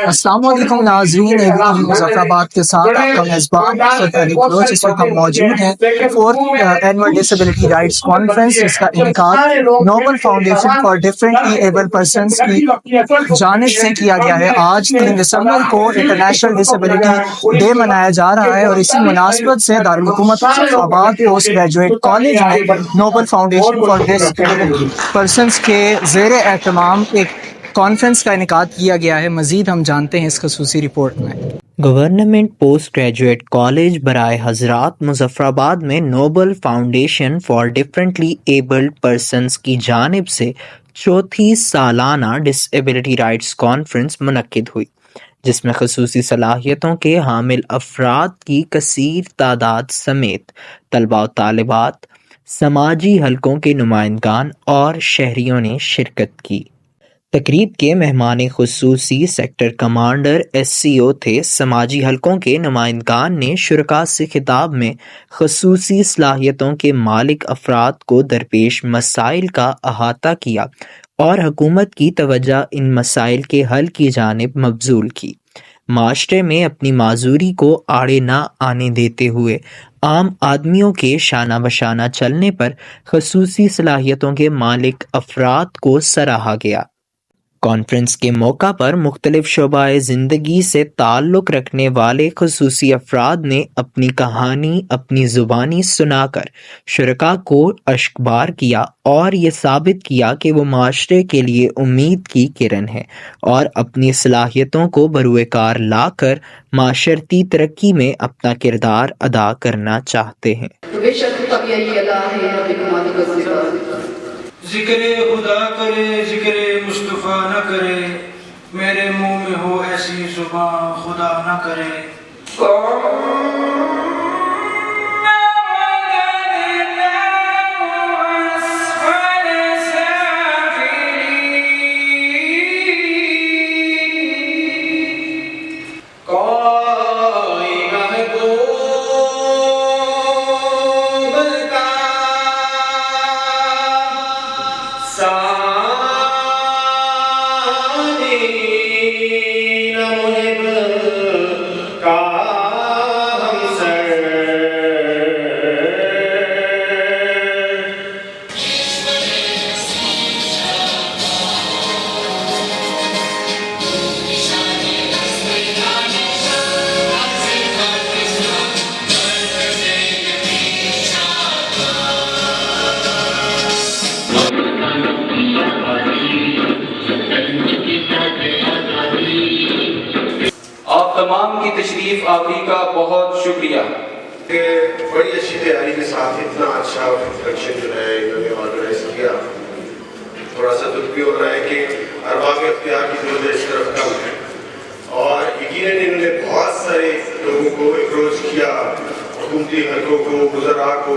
السلام علیکم ناظرین، مظفر آباد کے ساتھ آپ کا میزبان علی بلوچ۔ اس وقت ہم موجود ہیں fourth annual disability rights conference, جس کا انعقاد Nobel Foundation for differently able persons کی جانب سے کیا گیا ہے۔ آج 3 دسمبر کو انٹرنیشنل ڈسیبلٹی ڈے منایا جا رہا ہے، اور اسی مناسبت سے دارالحکومت Muzaffarabad post graduate college میں Nobel Foundation for disability persons کے زیر اہتمام ایک کانفرنس کا انعقاد کیا گیا ہے۔ مزید ہم جانتے ہیں اس خصوصی رپورٹ میں۔ گورنمنٹ پوسٹ گریجویٹ کالج برائے حضرات مظفر آباد میں Nobel Foundation for differently abled persons کی جانب سے چوتھی سالانہ ڈس ایبلٹی رائٹس کانفرنس منعقد ہوئی، جس میں خصوصی صلاحیتوں کے حامل افراد کی کثیر تعداد سمیت طلباء و طالبات، سماجی حلقوں کے نمائندگان اور شہریوں نے شرکت کی۔ تقریب کے مہمان خصوصی سیکٹر کمانڈر SCO تھے۔ سماجی حلقوں کے نمائندگان نے شرکاء سے خطاب میں خصوصی صلاحیتوں کے مالک افراد کو درپیش مسائل کا احاطہ کیا اور حکومت کی توجہ ان مسائل کے حل کی جانب مبذول کی۔ معاشرے میں اپنی معذوری کو آڑے نہ آنے دیتے ہوئے عام آدمیوں کے شانہ بشانہ چلنے پر خصوصی صلاحیتوں کے مالک افراد کو سراہا گیا۔ کانفرنس کے موقع پر مختلف شعبہ زندگی سے تعلق رکھنے والے خصوصی افراد نے اپنی کہانی اپنی زبانی سنا کر شرکاء کو اشکبار کیا اور یہ ثابت کیا کہ وہ معاشرے کے لیے امید کی کرن ہے اور اپنی صلاحیتوں کو بروئے کار لا کر معاشرتی ترقی میں اپنا کردار ادا کرنا چاہتے ہیں۔ ذکر خدا کرے ذکر مصطفیٰ نہ کرے، میرے منہ میں ہو ایسی زبان خدا نہ کرے۔ تمام کی تشریف آوری کا بہت شکریہ۔ بڑی اچھی تیاری کے ساتھ اتنا اچھا فنکشن جو ہے انہوں نے آرگنائز کیا۔ تھوڑا سا دکھ بھی ہو رہا ہے کہ ارباب اختیار کی توجہ اس طرف کم ہے، اور یقیناً انہوں نے بہت سارے لوگوں کو اپروچ کیا، حکومتی حلقوں کو، وزراء کو،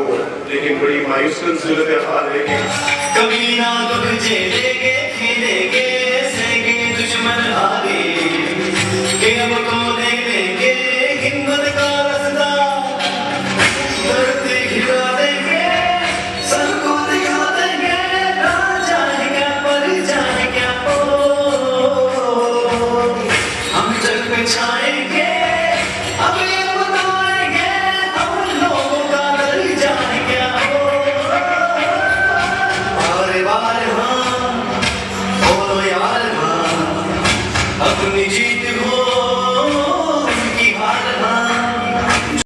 لیکن بڑی مایوس کن صورتحال ہے کہ کبھی نہ تجھے دے گے کھلے گے سینگے دشمن آگے کہ اب تو دیکھ لیں گے ہمت کا رسدہ، درد کھلا دیں گے سب کو دکھا دیں گے، نہ جائیں گے پر جائیں گے ہم جگ میں چھائیں گے، اب یہ بتائیں گے ہم لوگوں کا در جائیں گے بار بار ہاں بولو یار ہاں اپنی جیت